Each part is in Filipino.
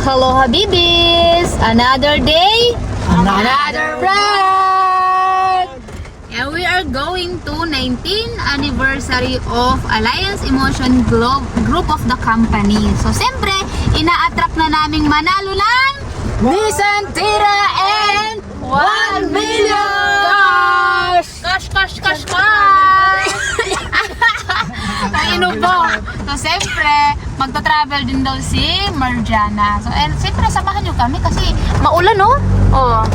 Hello Habibis! Another day, another vlog! And we are going to 19th anniversary of Alliance Emotion Group of the company. So, siyempre, ina-attract na naming manalo ng Nissan Tira and 1 million! Cash! Cash! Ano po? So, siyempre, magta-travel din daw si Marjana. So, and siyempre, samahan nyo kami kasi maulan, no? Oo.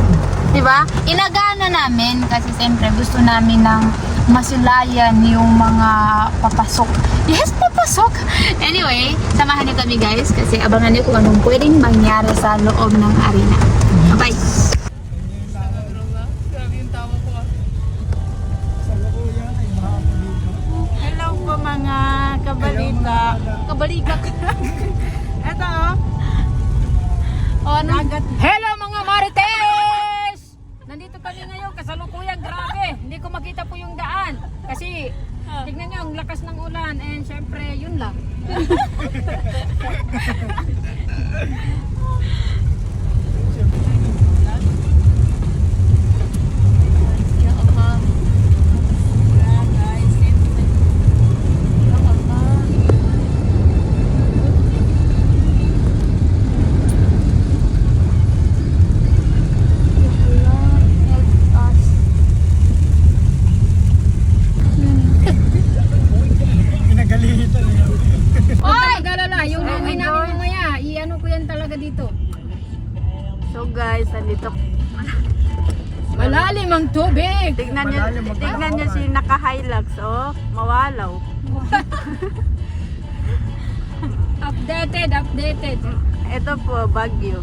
Diba? Inagana namin kasi siyempre gusto namin ng masilayan yung mga papasok. Yes, papasok! Anyway, samahan nyo kami guys kasi abangan nyo kung anong pwedeng mangyari sa loob ng arena. Bye! Hello po mga kabalita. Kabalika ka. Ito Oh, ano? Hello mga Marites! Nandito kami ngayon, kasalukuyan, grabe. Hindi ko makita po yung daan. Kasi, tignan nyo, ang lakas ng ulan. And syempre, yun lang. Yung hangin namin mamaya, i-ano ko yan talaga dito. So guys, andito. Malalim ang tubig! Tignan nyo si naka-hilux, oh. Mawalaw. Updated. Ito po, Baguio.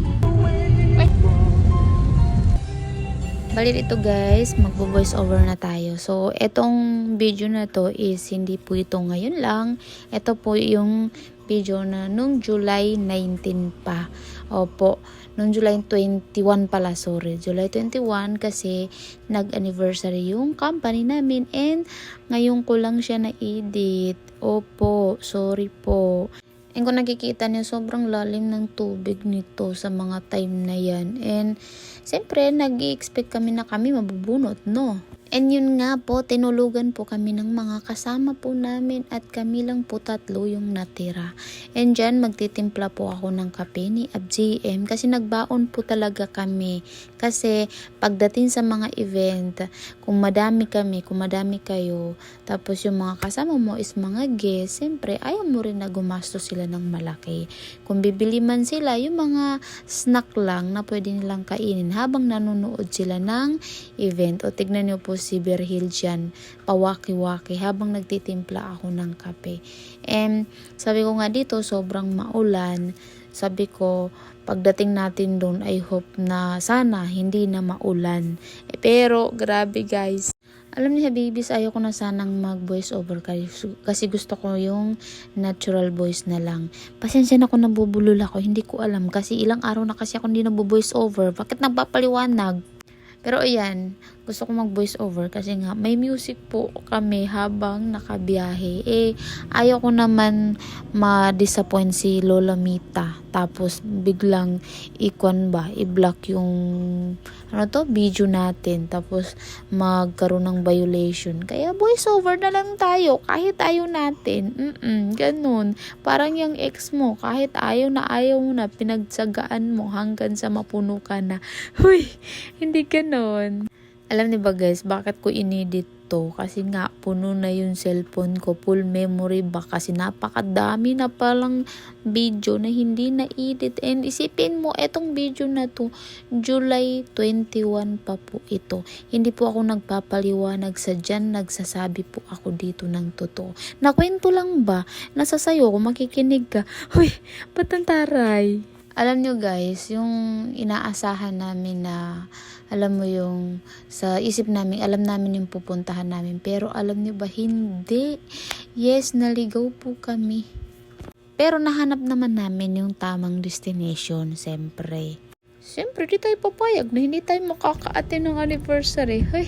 Bali ito guys, magbo-voice over na tayo. So, etong video na to is hindi po ito ngayon lang. Ito po yung video na nung July 19 pa. Opo, nung July 21 pala, sorry. July 21 kasi nag-anniversary yung company namin and ngayon ko lang siya na-edit. Opo, sorry po. And kung nakikita niyo, sobrang lalim ng tubig nito sa mga time na yan. And siyempre, nag-i-expect kami na kami mabubunot, no? And yun nga po, tinulugan po kami ng mga kasama po namin at kami lang po tatlo yung natira. And dyan, magtitimpla po ako ng kape ni ABGM kasi nagbaon po talaga kami. Kasi pagdating sa mga event, kung madami kami, kung madami kayo, tapos yung mga kasama mo is mga guests, siyempre ayaw mo rin na gumastos sila ng malaki. Kung bibili man sila, yung mga snack lang na pwede nilang kainin habang nanonood sila ng event. O tignan nyo po si Berhil dyan, pawaki-waki habang nagtitimpla ako ng kape. And sabi ko nga dito, sobrang maulan. Sabi ko, pagdating natin doon, I hope na sana hindi na maulan. Pero grabe guys. Alam niyo Habibis, ayaw ko na sanang mag-voice over kasi gusto ko yung natural voice na lang. Pasensya na kung nabubulol ako, hindi ko alam kasi ilang araw na kasi ako hindi nagbo-voice over. Bakit nagpapaliwanag? Pero ayan, gusto ko mag-voice over kasi nga may music po kami habang nakabiyahe. Ayaw ko naman ma-disappoint si Lola Mita. Tapos biglang i-block yung video natin. Tapos magkaroon ng violation. Kaya voice over na lang tayo kahit ayaw natin. Ganun. Parang yung ex mo, kahit ayaw mo na, pinagtsagaan mo hanggang sa mapuno ka na. Huy, hindi ganon. Alam niyo ba guys, bakit ko inedit to? Kasi nga, puno na yung cellphone ko. Full memory ba? Kasi napakadami na palang video na hindi na-edit. And isipin mo, etong video na to, July 21 pa po ito. Hindi po ako nagpapaliwanag sa dyan. Nagsasabi po ako dito ng totoo. Nakwento lang ba? Nasa sayo kung makikinig ka. Huy, ba't ang taray? Alam nyo guys, yung inaasahan namin na, alam mo yung sa isip namin, alam namin yung pupuntahan namin. Pero alam nyo ba, hindi. Yes, naligaw po kami. Pero nahanap naman namin yung tamang destination, siyempre. siyempre di tayo papayag na hindi tayo makaka-attend ng anniversary. Ay,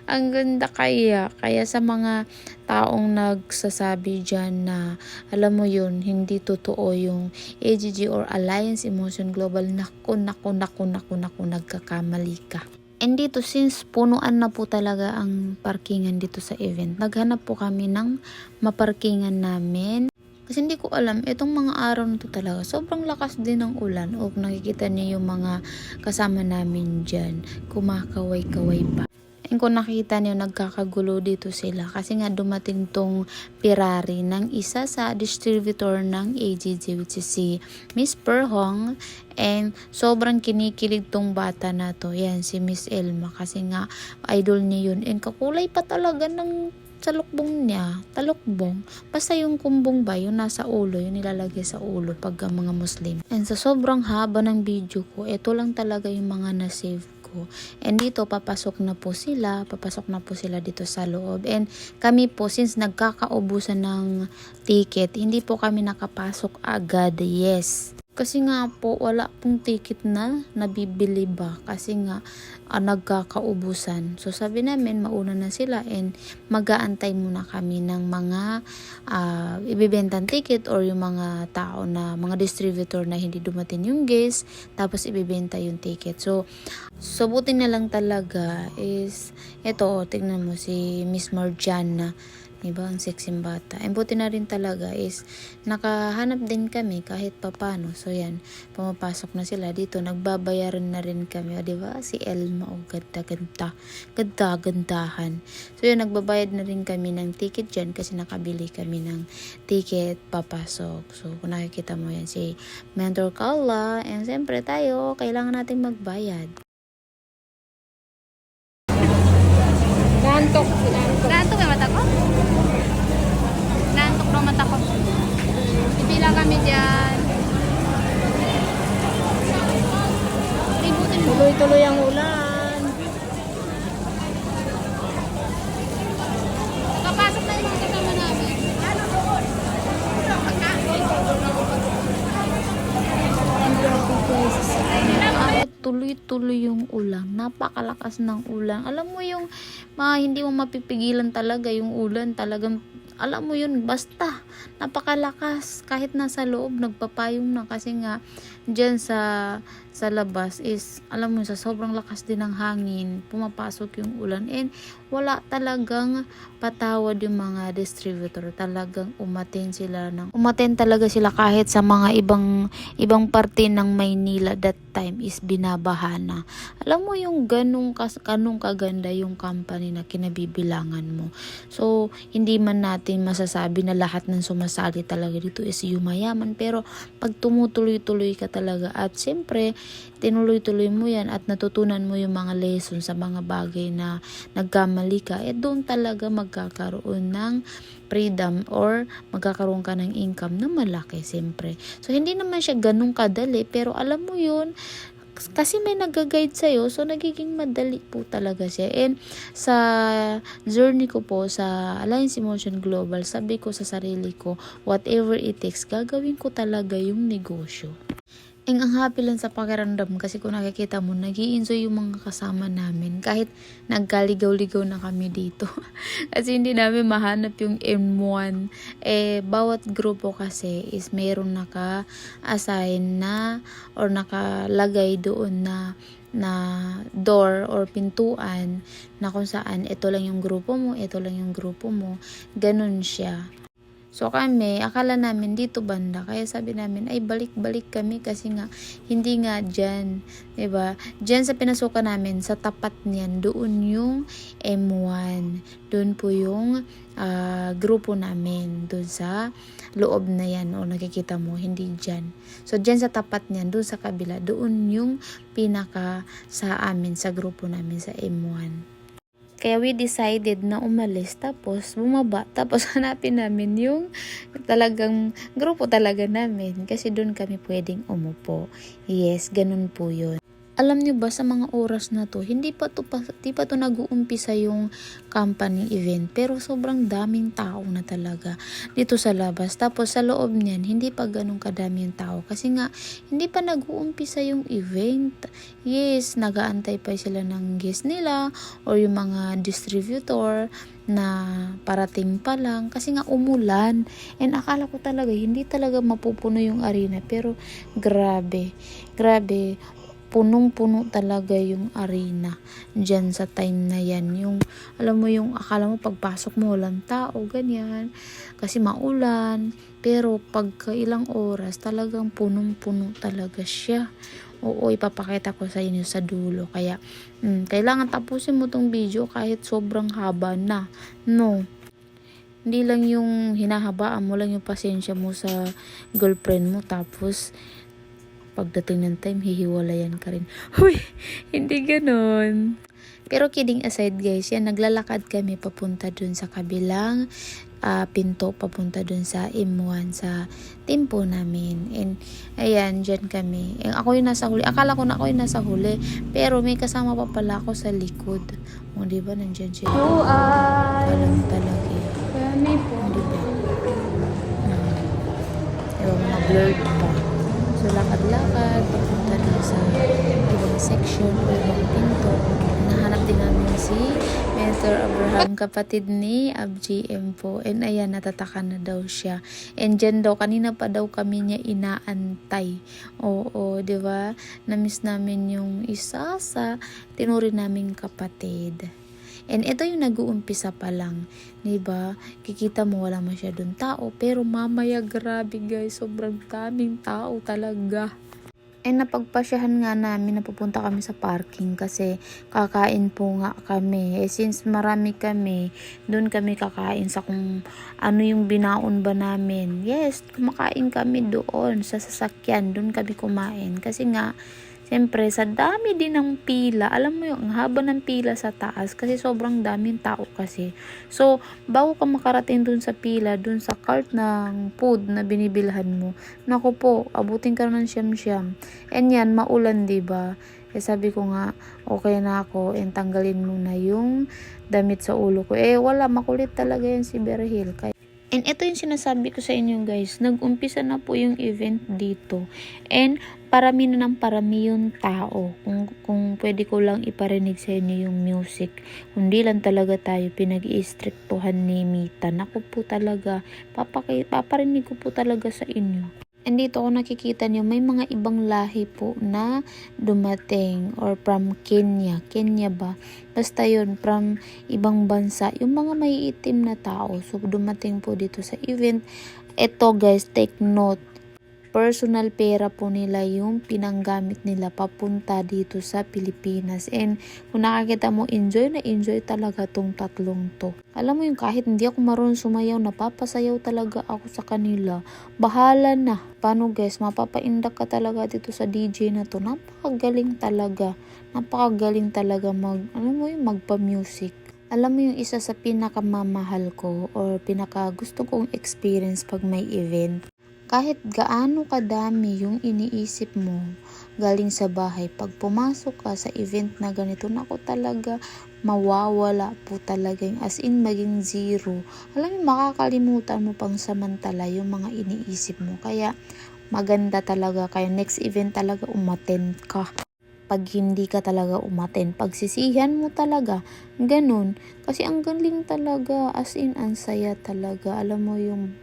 ang ganda kaya. Kaya sa mga taong nagsasabi dyan na, alam mo yun, hindi totoo yung AGG or Alliance Emotion Global, naku, nagkakamali ka. And dito, since punuan na po talaga ang parkingan dito sa event, naghanap po kami ng maparkingan namin. Kasi hindi ko alam, itong mga araw na to talaga, sobrang lakas din ng ulan. O nakikita niyo yung mga kasama namin dyan, kumakaway-kaway pa. And kung nakita niyo, nagkakagulo dito sila. Kasi nga dumating tong Ferrari ng isa sa distributor ng AGG, which is si Miss Perhong. And sobrang kinikilig tong bata na to. Yan, si Miss Elma. Kasi nga, idol niya yun. And kakulay pa talaga ng talukbong niya, talukbong. Basta yung kumbong ba, yung nasa ulo, yung nilalagay sa ulo pag mga Muslim. And sa sobrang haba ng video ko, ito lang talaga yung mga na-save ko. And dito, papasok na po sila dito sa loob. And kami po, since nagkakaubusan ng ticket, hindi po kami nakapasok agad. Yes. Kasi nga po, wala pong ticket na nabibili ba. Kasi nga, nagkakaubusan. So, sabi namin, mauna na sila and mag-aantay muna kami ng mga ibibentang ticket or yung mga tao na, mga distributor na hindi dumating yung guest, tapos ibibenta yung ticket. So buti na lang talaga is, eto, tignan mo si Miss Marjana. Diba? Ang sexy bata. And buti na rin talaga is nakahanap din kami kahit papano. So yan, pumapasok na sila dito. Nagbabayaran na rin kami. O diba? Si Elma. O ganda-ganda. Ganda-gandahan. So yan, nagbabayad na rin kami ng ticket dyan kasi nakabili kami ng ticket papasok. So kung nakikita mo yan si Mentor Carla. And siyempre tayo, kailangan natin magbayad. Nantok. Naantok yung mata ko? Naantok ng mata ko. Pipila kami dyan. Ributin mo. Tuloy-tuloy ang ulan. Nakapasok na yung mga kasama namin. Tuloy-tuloy yung ulan. Napakalakas ng ulan. Alam mo yung hindi mo mapipigilan talaga yung ulan. Talagang, alam mo yun, basta napakalakas. Kahit nasa loob, nagpapayong na. Kasi nga, dyan sa labas is, alam mo, sa sobrang lakas din ng hangin, pumapasok yung ulan. And wala talagang patawad yung mga distributor. Talagang umaten talaga sila kahit sa mga ibang parte ng Maynila that time is binabaha na. Alam mo yung ganung kaganda yung company na kinabibilangan mo. So, hindi man natin masasabi na lahat ng sumasali talaga dito is yumayaman. Pero, pag tumutuloy-tuloy ka talaga at siyempre, tinuloy-tuloy mo yan at natutunan mo yung mga lesson sa mga bagay na nagkamali ka, doon talaga magkakaroon ng freedom or magkakaroon ka ng income na malaki siyempre. So, hindi naman siya ganun kadali, pero alam mo yun, kasi may nag-guide sa'yo, so nagiging madali po talaga siya. And sa journey ko po sa Alliance Emotion Global, sabi ko sa sarili ko, whatever it takes, gagawin ko talaga yung negosyo. Ang happy lang sa pakiramdam kasi kung nakikita mo, nag-i-enjoy yung mga kasama namin kahit nagkaligaw-ligaw na kami dito. Kasi hindi namin mahanap yung M1. Bawat grupo kasi is mayroong naka-assign na or nakalagay doon na door or pintuan na kung saan ito lang yung grupo mo, ito lang yung grupo mo. Ganun siya. So kami, akala namin dito banda. Kaya sabi namin, ay balik-balik kami kasi nga, hindi nga dyan. Diba? Dyan sa pinasukan namin, sa tapat niyan, doon yung M1. Doon po yung grupo namin. Doon sa loob na yan. O nakikita mo, hindi dyan. So dyan sa tapat niyan, doon sa kabila, doon yung pinaka sa amin, sa grupo namin, sa M1. Kaya we decided na umalis, tapos bumaba, tapos hanapin namin yung talagang grupo talaga namin kasi doon kami pwedeng umupo. Yes, ganun po yun. Alam niyo ba sa mga oras na to, hindi pa to nag-uumpisa yung company event, pero sobrang daming tao na talaga dito sa labas. Tapos sa loob niyan, hindi pa ganun kadami yung tao kasi nga hindi pa nag-uumpisa yung event. Yes, nagaantay pa sila ng guest nila or yung mga distributor na parating pa lang kasi nga umulan. And akala ko talaga hindi talaga mapupuno yung arena, pero grabe punong-puno talaga yung arena dyan sa time na yan. Yung, alam mo yung akala mo pagpasok mo walang tao, ganyan. Kasi maulan. Pero pagka ilang oras, talagang punong-puno talaga siya. Oo, ipapakita ko sa inyo sa dulo. Kaya, kailangan tapusin mo tong video kahit sobrang haba na. No. Hindi lang yung hinahabaan mo lang yung pasensya mo sa girlfriend mo. Tapos, pagdating ng time, hihiwalayan ka rin. Huy, hindi ganon. Pero kidding aside guys, yan, naglalakad kami papunta dun sa kabilang pinto, papunta dun sa M1, sa tempo namin. And, ayan, dyan kami. Ako yung nasa huli. Akala ko na ako yung nasa huli. Pero may kasama pa pala ako sa likod. O, diba, nandyan siya. Palang talaga. Kami po. Diba? Ewan, na-blurred pa. So, lakad-lakad, papunta din sa ibang section o ibang pinto. Nahanap din namin si Mentor Abraham, kapatid ni AbGM po. And ayan, natataka na daw siya. And dyan daw, kanina pa daw kami niya inaantay. Oo, di ba? Namiss namin yung isa sa tinuri naming kapatid. And ito yung nag-uumpisa pa lang, 'di ba? Kikita mo wala masyadong tao, pero mamaya grabe guys, sobrang daming tao talaga. And napagpasyahan nga namin na pupunta kami sa parking kasi kakain po nga kami. Since marami kami, doon kami kakain sa kung ano yung binaon ba namin. Yes, kumakain kami doon sa sasakyan, doon kami kumain. Kasi nga, siyempre, sa dami din ng pila, alam mo yung haba ng pila sa taas kasi sobrang daming tao kasi. So, bago ka makarating dun sa pila, dun sa cart ng food na binibilhan mo, naku po, abutin ka ng siyam-siyam. And yan, maulan, diba? Eh, sabi ko nga, okay na ako, and tanggalin mo na yung damit sa ulo ko. Eh, wala, makulit talaga yan si Berhil. And ito yung sinasabi ko sa inyo guys, nag-umpisa na po yung event dito. And parami na ng parami yung tao. Kung pwede ko lang iparinig sa inyo yung music. Kundi lang talaga tayo pinag-i-strictuhan ni Mita. Naku po talaga, paparinig ko po talaga sa inyo. And dito ako nakikita niyo may mga ibang lahi po na dumating or from Kenya. Kenya ba? Basta yun, from ibang bansa. Yung mga may itim na tao. So, dumating po dito sa event. Ito guys, take note. Personal pera po nila yung pinanggamit nila papunta dito sa Pilipinas. And kung nakakita mo, enjoy na enjoy talaga tong tatlong to. Alam mo yung kahit hindi ako marunong sumayaw, napapasayaw talaga ako sa kanila. Bahala na. Paano guys, mapapaindak ka talaga dito sa DJ na to. Napakagaling talaga. Napakagaling talaga magpa-music. Alam mo yung isa sa pinakamamahal ko or pinakagusto kong experience pag may event. Kahit gaano kadami yung iniisip mo galing sa bahay, pag pumasok ka sa event na ganito, naku talaga, mawawala po talaga yung as in maging zero. Alam mo, makakalimutan mo pang samantala yung mga iniisip mo. Kaya maganda talaga. Kaya next event talaga umattend ka. Pag hindi ka talaga umattend, pagsisihan mo talaga. Ganun. Kasi ang galing talaga. As in, ang saya talaga. Alam mo yung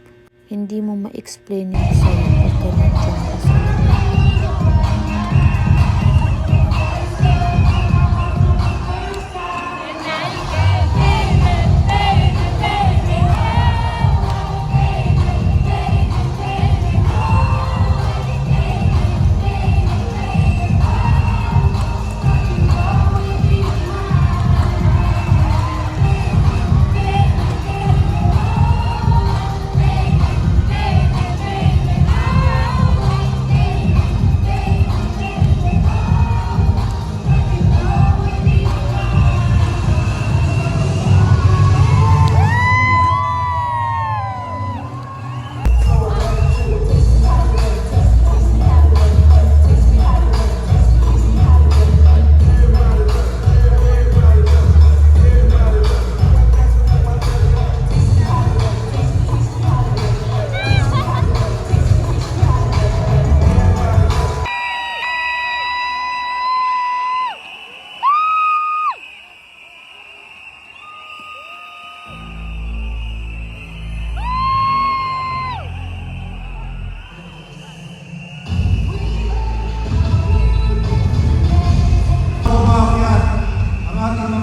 hindi mo ma-explain yung saya pagka nandiyan ka sa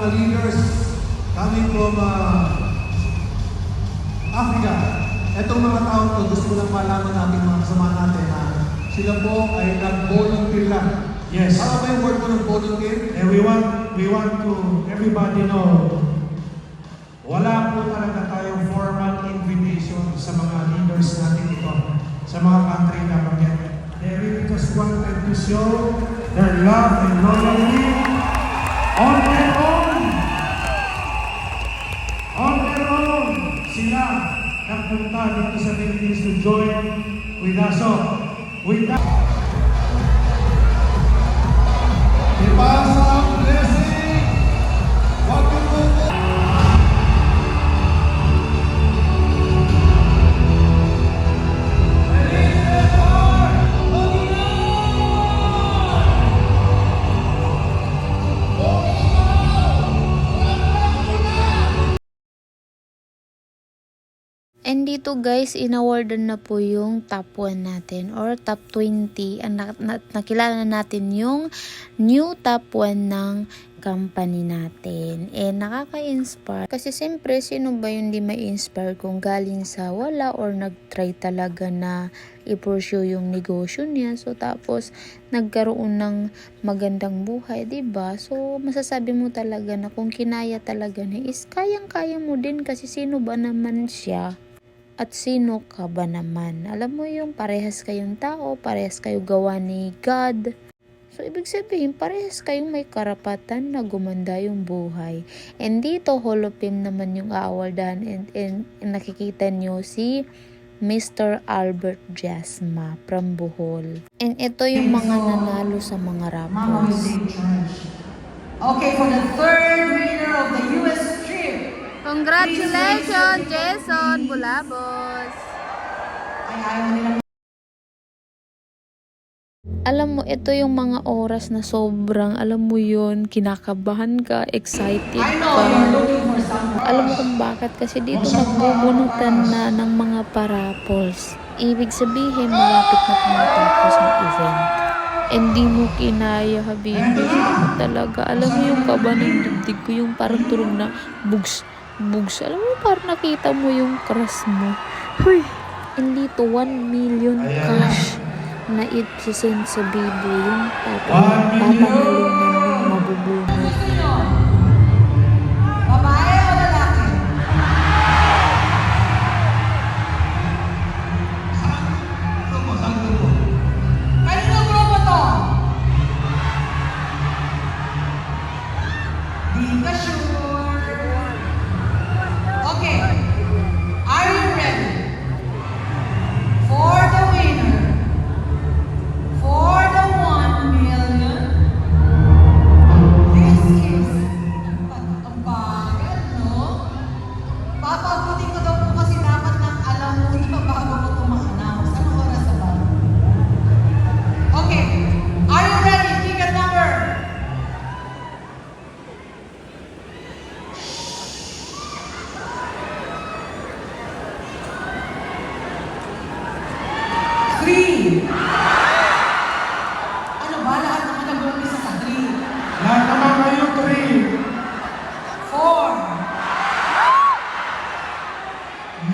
mga leaders coming from Africa. Itong mga taong to, gusto ko lang malaman natin mga kasama natin na sila po ay nag-volunteer lang. Yes. Ano ba yung word mo ng volunteer? And we want to everybody know, wala po talaga tayong formal invitation sa mga leaders natin ito, sa mga country na bagay. They really just wanted to show their love and loyalty on their own. On their own, sila nagpunta dito sa Philippines to join with us. So, with that, Ipasa ang blessing! Wag yung buko! And dito guys, inawardan na po yung top 1 natin or top 20. Nakilala natin yung new top 1 ng company natin. And nakaka-inspire. Kasi siyempre, sino ba yung di ma-inspire kung galing sa wala or nag-try talaga na i-pursue yung negosyo niya. So tapos, nagkaroon ng magandang buhay, 'di ba? So masasabi mo talaga na kung kinaya talaga niya is kayang-kaya mo din kasi sino ba naman siya? At sino ka ba naman? Alam mo yung parehas kayong tao, parehas kayo gawa ni God. So, ibig sabihin, parehas kayong may karapatan na gumanda yung buhay. And dito, Hall of Fame naman yung aawardahan and nakikita nyo si Mr. Albert Jasma from Bohol. And ito yung mga nanalo sa mga raffles. Okay, for the third winner of the US trip. Congratulations, Jason Bulabos! Alam mo, ito yung mga oras na sobrang, alam mo yun, kinakabahan ka, excited ka. Alam mo kung bakit? Kasi dito nagbubunutan na ng mga parapols. Ibig sabihin, malapit na pumatapos ang event. Hindi mo kinaya, habibi. Hindi mo talaga. Alam mo yung kaba ng dibdib ko, yung parang turog na bugs. Alam mo, parang nakita mo yung crush mo. Huy! Hindi to 1 million cash na i-send sa Bibo yung papanalunan ng mabubunot. Babae o lalaki? Kaninong grupo to? Di ka sure. Okay. Are you ready? For the winner. For the 1 million. This is ang bagal, no? Papabuti ko daw po kasi dapat nang alam mo ito bago ko tumahanaw. Saan oras na ba? Okay. Are you ready? Ticket number. Three. Ano ba? Lahat naman nag-umpisa sa 3. lahat naman kayo 4. 9.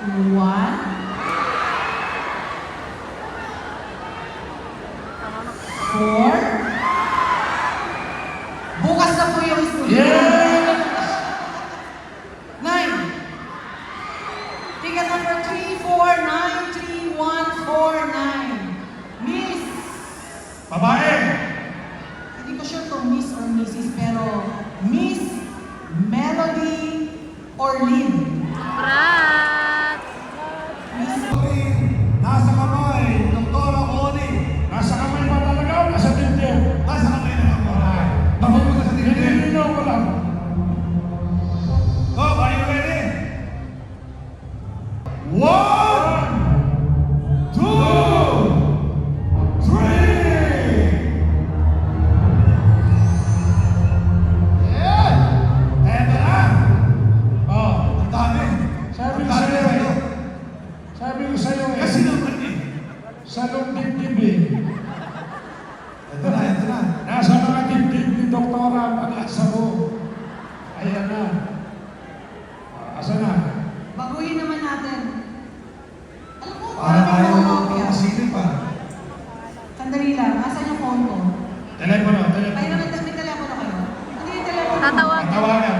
1. 4. Bukas na po yung studio. Yeah! 9. Ticket number 3493149. Miss. Babae! Hindi ko sure kung Miss or Mrs. pero Miss Melody Orlin. Miss Nasa kamay, Doktora Oni. Nasa kamay ba talaga o nasa dibdib? Nasa kamay na ako. Mapupunta sa tingin. Nililinaw ko lang. Go, are you ready? 1, 2, 3. Yeah! Eto na! Oh, Ang dami. sabi Ang sa Ayan na. Asa na? Baguhin naman natin. Alam mo, Para maraming tayo mga kopya. masilip pa. Sandali lang, asan yung phone ko? Telepono, Ay, telepono. may telepono kayo? Ano yung telepono? Tatawag. Tawagan,